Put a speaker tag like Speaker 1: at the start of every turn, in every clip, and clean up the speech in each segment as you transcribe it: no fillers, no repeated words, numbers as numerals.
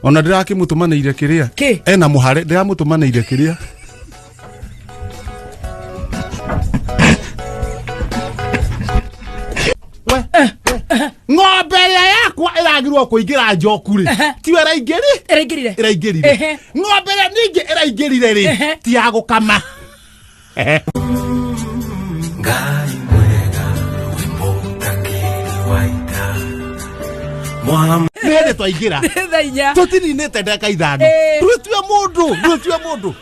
Speaker 1: Ona ndirakimutumanĩire kiria. Ena mùhare ndiramutumanĩire kiria. Ng'ombe yakwa iragirwo kuingira njoku ri. Ti iraingirire. Iraingirire. Ng'ombe ningi iraingirire ri. Ti ya gukama. Ngai mwega wimbo takiri waita. Nende twaingira. Tutininite ndeka ithano. Rutue mundu.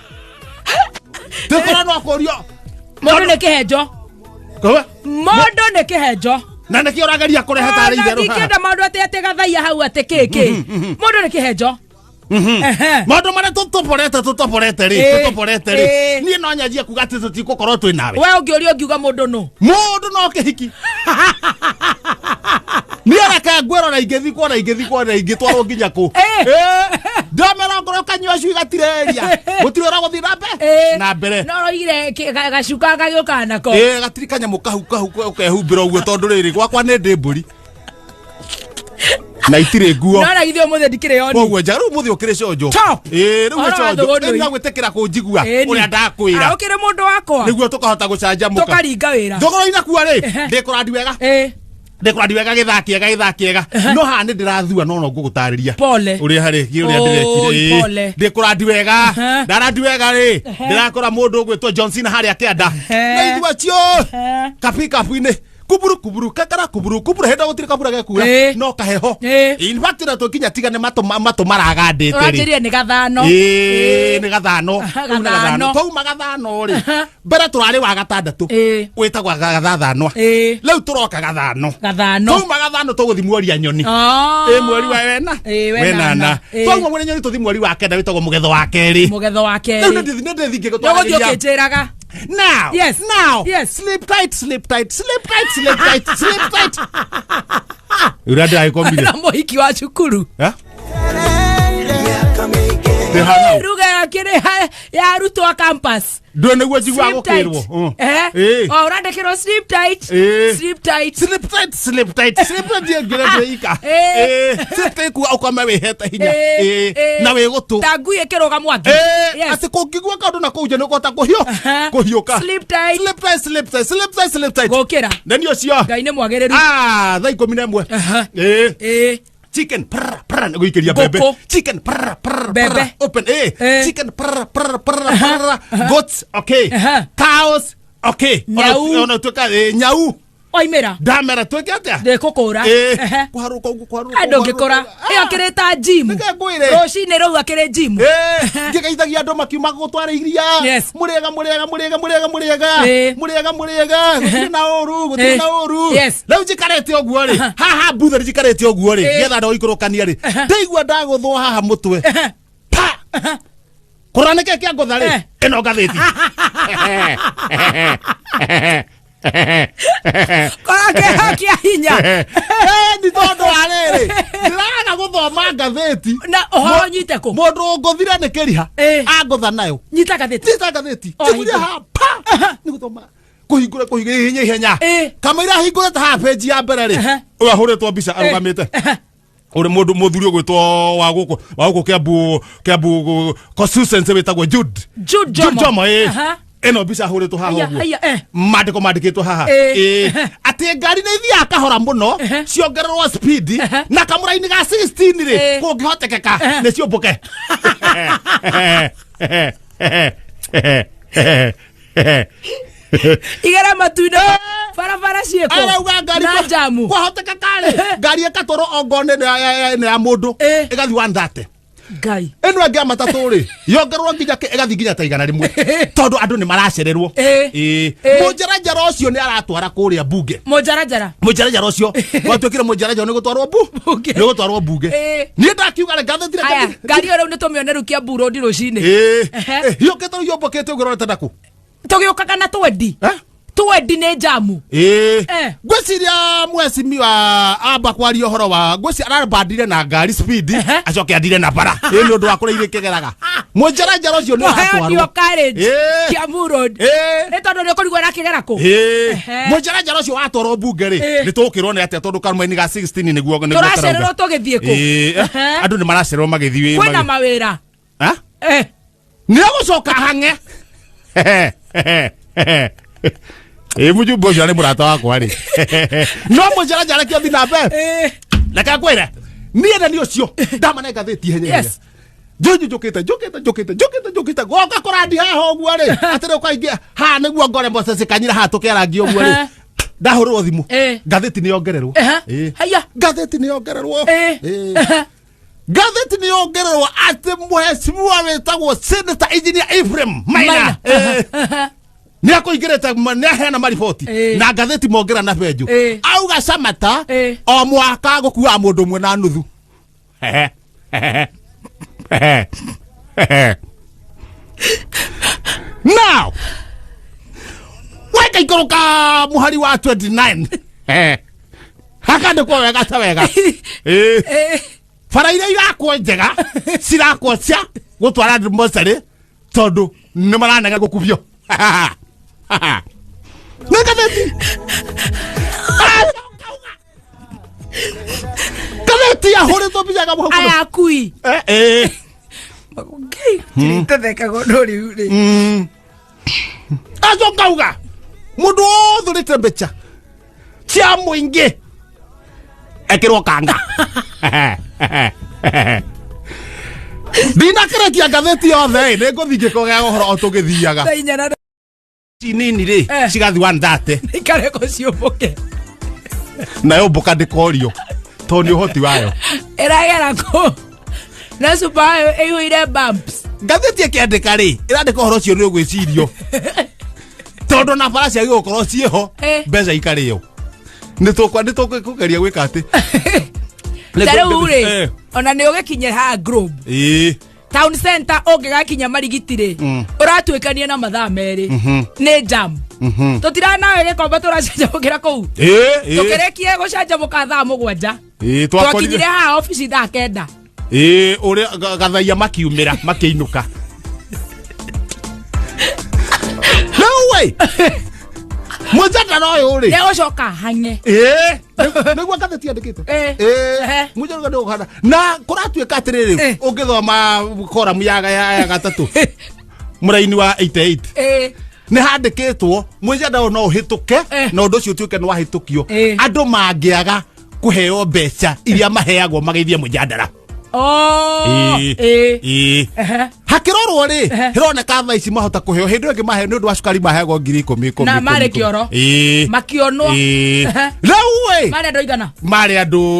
Speaker 1: Tekora no akorio.
Speaker 2: Mundu ne kihenjo.
Speaker 1: Kowe?
Speaker 2: Mundu ne kihenjo.
Speaker 1: Na nä kä å rageria kå rehe tarä itherå
Speaker 2: ngä mandå atä gathaia hau atä kä må nä kä henjo
Speaker 1: mandå marä tå toporete rä niä no nyanjia kuga atä tå tikå korwo twä nawe
Speaker 2: we å ngä å ria å ngiuga må ndå no
Speaker 1: kä hiki niä reke ngwä rora ingä twarwo nginya kå ndamera ngoro kanyua cu igatireria gutirä ra gå thiä na mbere
Speaker 2: no roigire gacuka gagä å kana nako
Speaker 1: gatiri kanyamå kahu kehumbä ra å guo tondå rä rä gwakwa nä ndä mbå ri na itirä nguo
Speaker 2: no ragithio må thä ndikä rä yoni
Speaker 1: koguo nja rä u må thä å kä rä conjo rä u agwä tä kä ra kå njigua å rä a ndakwä ra
Speaker 2: å kä rä må ndå wakwa
Speaker 1: nä guo tå kahota gå canjamå
Speaker 2: tå karinga wä ra
Speaker 1: thogoro inakua rä ndä kå randi wega ndä kå randi wega gä thakiega no haha nä ndä rathua no ngå gå tarä ria å rä a harä kä å rä a ndä rekire ndä kå randi wega ndarandi wega rä ndä rakora må ndå å gwä two Johnson harä a kä anda na ithua cio kapi-inä kuburu kakara kuburu henda gutire kabura gekura no kaheho in fact na to kinya tigane mato maragandite ri
Speaker 2: urajirie ni gathano
Speaker 1: ni gathano to magathano ri mbere turari wa gatandatu witagwa gathanwa riu turoka gathano to magathano to guthi mweri a nyoni mweri wa wenana to mweri nyoni tuthi mweri wa kenda witagwa mugetho wa keri riu ndi thinge gutwara Now, sleep tight. Urada ikombile.
Speaker 2: Na mohiki wa cukuru. Ruga kire ya arutwo a campus.
Speaker 1: Ndo nä guo njigua gå kä rwo
Speaker 2: urandä kä rwo sleep tight
Speaker 1: kuga å kome wä hete hinya na wä gå tå
Speaker 2: ta ngui ä kä rå ga mwaki
Speaker 1: atä kå ngä gua kaå ndå na kå u nja nä kåhota kå hiå ka
Speaker 2: gå kä ra
Speaker 1: nani å cio
Speaker 2: ngai nä mwagä rä ru
Speaker 1: thaa 11 chicken go ikeria bebe chicken
Speaker 2: bebe
Speaker 1: open chicken goats okay cows okay ona tuka nyau
Speaker 2: oimera
Speaker 1: ndamera tweke atia
Speaker 2: ndikukura
Speaker 1: kwaruka
Speaker 2: ando ngikura iyo kirita gym roci-inĩ rũu akĩrĩ gym
Speaker 1: ngĩgeithagia andũ makiuma gũtwara iria mũrĩega gũtirĩ na ũru rĩu njikarĩte ũguo rĩ haha mbutha njikarĩte ũguo rĩ getha ndoikũrũkania rĩ ndaigua ndagũthwo haha mũtwe kũra nĩkĩ kĩangũtha rĩ ĩno ngathĩti
Speaker 2: korake hakia hinya
Speaker 1: ni tondu wa riri ndiraga guthoma ngatheti
Speaker 2: na ohoro nyite ku
Speaker 1: mundu ngothira nĩ kĩriha angũtha nayo
Speaker 2: nyita ngatheti
Speaker 1: tiguria ha ni guthoma kuhingura ihenya kamera hingura ta ha page ya mbere ri ahũrĩtwo mbica arũgamĩte uri mundu muthuri ugwitwo wa guku Kiambu constituency witagwo Jude Jomo eno bisa hũrĩtwo haha ũguo mandĩko mandĩkĩtwo haha atĩ ngari nĩ ithiaga kahora mũno ciongererwo speed na kamũra-inĩ ga 16 rĩ kũngĩhotekeka nĩ ciũmbũke
Speaker 2: igera matu-inĩ barabara ciĩkwo
Speaker 1: arauga ngari
Speaker 2: na jamu
Speaker 1: kwahotekeka rĩ ngari ĩkatwarwo ongone nĩ ya mũndũ ĩgathiĩ 130
Speaker 2: ngai
Speaker 1: eno angä matatå rä yongerwo nginya ĩgathi nginya ta igana rĩmwe tondũ andũ nĩ maracererwo mũnjaranjara ũcio nĩ aratwara kũrĩa mbunge mũnjaranjara ũcio gwatuĩkire mũnjaranjara nĩ gũtwarwo mbunge niĩ ndakiuga rĩ ngathĩtire
Speaker 2: ngari ĩyo rĩu nĩ tũmĩoneru Kiambu road rũcinĩ
Speaker 1: hiũkĩte rĩu yombũkĩte ũguo rorete nakũ
Speaker 2: tũgĩũkaga na twendi nĩ jamu
Speaker 1: ngwĩciria mwecimi wa amba kwaria ũhoro wa ngwĩciria arabandire na ngari speed acoke andire na bara nĩ ũndũ wa kũrĩa irĩ kĩgeraga Mujara jaro cio ni atwaro.
Speaker 2: Ndio courage. Kiambu Road. Ni tondu ni kurigwa na kigera ku.
Speaker 1: Mujara jaro cio atwaro bunge ri. Ni tukirwo ni ate tondu karuma-ini ga 16 niguo niguo.
Speaker 2: Turacererwo tugithie ku.
Speaker 1: Andu ni maracererwo magithie.
Speaker 2: Kwina mawira.
Speaker 1: Ha? Ni agucoka hange. Mujumbo cio ni murata wakwa ri. No mujara jara kio thina mbe. Laka kwira. Niĩ na nĩ ũcio ndamane ngathĩti ihenya ihenya njũkĩte goka kũrandi haha ũguo rĩ atĩrĩ ũkaingĩ haha nĩguo ngore mboco cikanyira haha tũkĩarangia ũguo rĩ ndahũrĩrwo thimũ ngathĩti nĩ yongererwo ngathĩti nĩ yongererwo atĩ mheshimiwa wĩtagwo Senator Engineer Ephraim Maina nĩ akũingĩrĩte nĩ aheana mariboti na ngathĩti mongera na benjo auga Samata o mwaka gũkuaga mũndũ ũmwe na nuthu now weka ikoroka muhari wa 29 hakandĩkwo wega ta wega bara iria irakwo njega cirakwo cia gũtwara ndimocarĩ tondũ nĩ maranega gũkubio Nagatheti. Kaleti ya hore to bijaga mo.
Speaker 2: Aya kui. Okay. Tirita theka godori uri. Azo kauga. Mundu thurite becha. Cia muingi. Ekirwo kanga. Dina kretia gatheti yothe nĩ ngũthingĩ kũgĩa ũhoro o tũgĩthiaga. Nini ri cigathi 130 ikareko ciũmbũke
Speaker 1: nayo mboka ndĩkorio to nĩ ũhoti wayo
Speaker 2: ĩragera kũ na super ĩihũire bumps
Speaker 1: ngathĩti ĩkĩandĩka rĩ ĩrandĩka ũhoro ũcio nĩ ũgwĩcirio tondũ na bara cia gũkorwo ciĩho mbeca ikarĩo nĩ tũkũgeria gwĩka atĩ
Speaker 2: Tarĩu rĩ ona nĩ ũgĩkinyĩra ha Globe Town Center ũngĩgakinya marigitire ũratuĩkania na mathaa merĩ nĩ jam tũtirana wewe komba tũracanjamũkĩra kũu tũkĩrĩkie gũcanjamũka thaa mũgwanja twakinyire ha ofici thaa kenda
Speaker 1: ũrĩa gathaia makiumĩra makĩinũka no way Mujata no yuri.
Speaker 2: Leo shoka hange.
Speaker 1: Nĩguo ngathĩti andĩkĩte. Mujata ndo kana. Na kũratuĩka atĩrĩrĩ ũngĩthoma koramu ya gatatũ. Mũraini wa 88. Nĩ handĩkĩtwo Mujata no ũhĩtũke na ũndũ ũcio ũtuĩke nĩ wahĩtũkio. Andũ mangĩaga kũheo mbeca iria maheagwo mageithie Mujadara. Hakirorwo ri hironeka thaa ici mahota kuheo hindu ĩngĩ mahe nĩ ũndũ wa cukari maheagwo 10,000
Speaker 2: na marĩ kĩoro makĩonwo
Speaker 1: rĩu we
Speaker 2: marĩ andũ igana
Speaker 1: marĩ andũ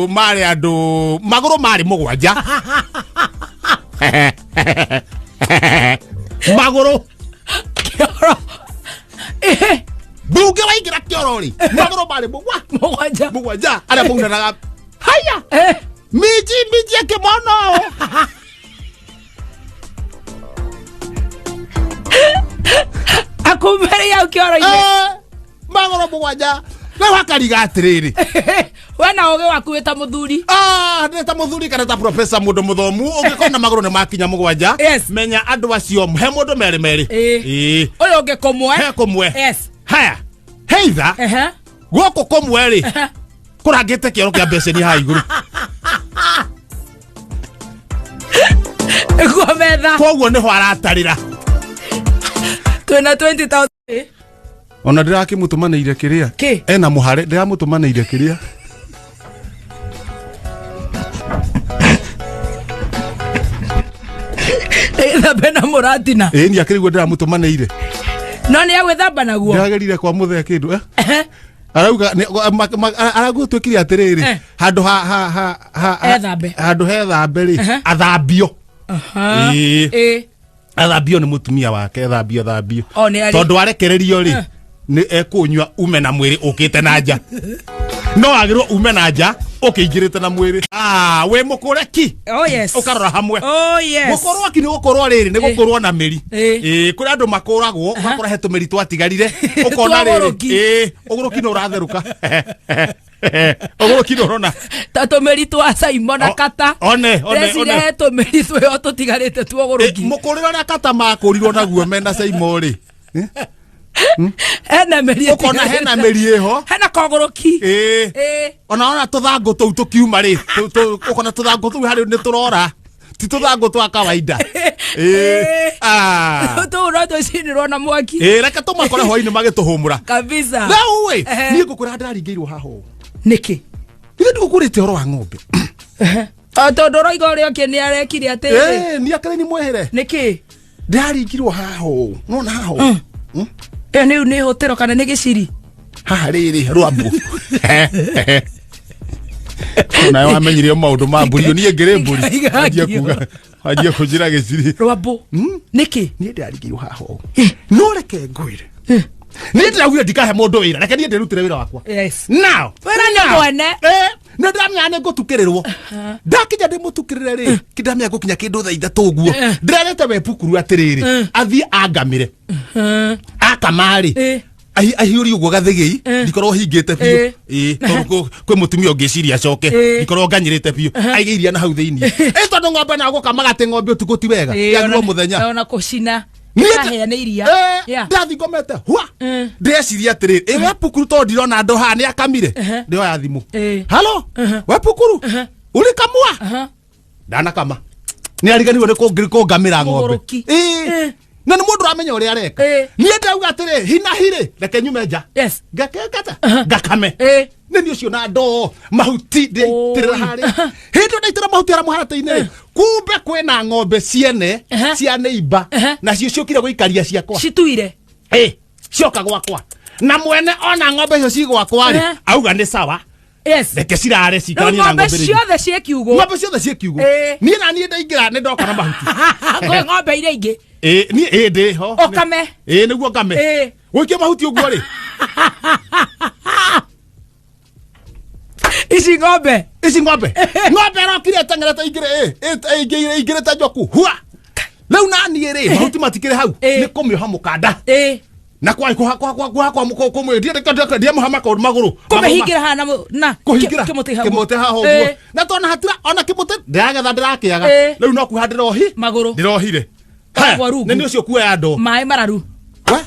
Speaker 1: magũrũ marĩ mũgwanja magũrũ
Speaker 2: kĩoro
Speaker 1: bunge waingĩra kĩoro ri magũrũ marĩ mũgwanja arĩa maunanaga haya Miji kimono.
Speaker 2: Akumbere ya ukioro ine.
Speaker 1: Magoro mũgwanja. Na wakariga atiriri.
Speaker 2: We na oge waku weta muthuri.
Speaker 1: Nĩ ta muthuri kana ta professor mũndũ mũthomu ũngĩkona magũrũ nĩ makinya mũgwanja. Menya andũ acio he mũndũ merĩ.
Speaker 2: Ũyũ ũngĩkomwe.
Speaker 1: He komwe.
Speaker 2: Yes.
Speaker 1: Haya. Heitha. Gũkũ komwe rĩ. Kũrangĩte kĩoro kĩa mbeca ha igũrũ.
Speaker 2: Kuometha.
Speaker 1: Koguo nĩ ho aratarĩra.
Speaker 2: Twĩna 20,000.
Speaker 1: Ona ndirakĩmũtũmanĩire kĩrĩa. Ena mũhare ndiramũtũmanĩire kĩrĩa.
Speaker 2: Thambe na mũratina.
Speaker 1: Nĩ akĩrigwo ndiramũtũmanĩire.
Speaker 2: No nĩ agwĩthamba naguo.
Speaker 1: Ndagerire kwa mũthea kĩndũ arauga aragũtwĩkire atĩrĩrĩ handũ handũ hethambe rĩ athambio athambio nĩ mũtumia wake athambio tondũ arekererio rĩ nĩ ekũnyua ume na mwĩrĩ ũkĩte na nja no agĩrwo ume na nja Ukingirite na mwiri we mukureki ukarora hamwe mukorwo ni gukorwo riri ni gukorwo na miri kuri andu makoragwo ugakora he tumiri twatigarire ukona riri uguruki no uratheruka uguruki no urona
Speaker 2: tumiri twa Simon na Kata one he tumiri twa tutigarite tu uguruki
Speaker 1: mukurira na Kata makurirwo naguo mena Simon ri
Speaker 2: hena meri
Speaker 1: ukona hena meri eho
Speaker 2: hena koguruki
Speaker 1: ona tuthangu tou tukiuma ri ukona tuthangu tou hari ni turora ti tuthangu twa kawaida
Speaker 2: tu roto sinirwo na mwaki
Speaker 1: reke tumakore hoi-ini magituhumura
Speaker 2: kabisa
Speaker 1: na uwe ni ngukura ndaringirwo haho
Speaker 2: niki
Speaker 1: ni ngukurite oro wa ng'ombe
Speaker 2: tondu roigo rio ki ni arekire ati
Speaker 1: ni akare ni mwehere
Speaker 2: niki
Speaker 1: ndaringirwo haho nona haho
Speaker 2: ni hotero kana ni giciri
Speaker 1: haha riri rwambu nayo amenyire maundu ma mburi ni ngire mburi ajia kujira giciri
Speaker 2: rwambu niki
Speaker 1: ni ndaringirwo haho no reke ngwire ni ndiraguire ndikahe mundu wira reke ni ndirutire wira wakwa now
Speaker 2: wira ni mwene
Speaker 1: na ndamya ne ngutukirirwo ndakinya ndimutukirire ri kindamya gukinya kindu tha ithatu guo ndirarete we pukuru atiriri athie angamire akamari ahiuri uguo gathigei ndikorwo hingite biu kwi mutumia ungiciria acoke ndikorwo nganyirite biu aigiria na hau thiini tondu ng'ombe na gukama gati ng'ombe utuko ti wega yagirwo muthenya
Speaker 2: ona kucina kahene iria
Speaker 1: ndathi ngomete hwa ndeciria atiriri we pukuru to ndirona ndo ha ni akamire ndio ya thimu halo we pukuru uri kamwa ndana kama ni ariganirwo ni kungamira ng'ombe na ni mundu ramenya uri areka ni ndauga atiri hina hire reke nyume nja ngakekata ngakame ni ucio na ndo mahuti tirira hari hindu ndaitira mahuti ara muharata-ini kumbe kwina ng'ombe ciene cia neiba na cio ciokire guikaria ciakwa
Speaker 2: cituire
Speaker 1: cioka gwakwa na mwene ona ng'ombe icio ci gwakwa ri auga ni sawa reke cirare cikaranie na ng'ombe
Speaker 2: ciothe ciekiugo
Speaker 1: ng'ombe ciothe ciekiugo ni na ni ndaingira ni ndoka na mahuti
Speaker 2: ng'ombe iria ingi
Speaker 1: ni ndi ho
Speaker 2: okame
Speaker 1: niguo ngame wikie mahuti uguo ri
Speaker 2: ici ng'ombe
Speaker 1: ng'ombe rokire tengerete igire ta njoku hua riu nani ri mahuti matikire hau ni kumioha mukanda na kwa kumwe ndie muhama kaundu maguru
Speaker 2: kumihingira hana na
Speaker 1: kimuti haho uguo na tona hatira ona kimuti ndiragetha ndirakiaga riu no kuhandira ohi
Speaker 2: maguru
Speaker 1: ndirohire ni ucio kuoya ndo
Speaker 2: mai mararu
Speaker 1: we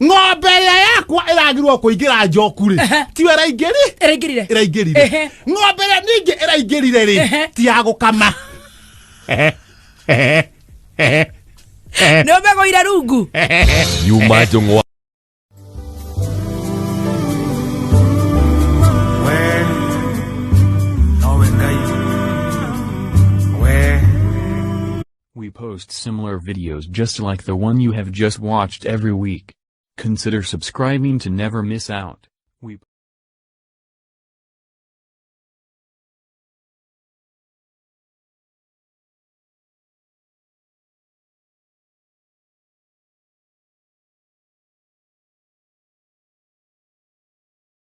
Speaker 1: ng'ombe yakwa iragirwo kuingira njoku ri ti wera iraingirire ng'ombe ningi iraingirire ri ti ya gukama
Speaker 2: no megoire rungu
Speaker 3: yuma jongwa
Speaker 4: We post similar videos just like the one you have just watched every week. Consider subscribing to never miss out.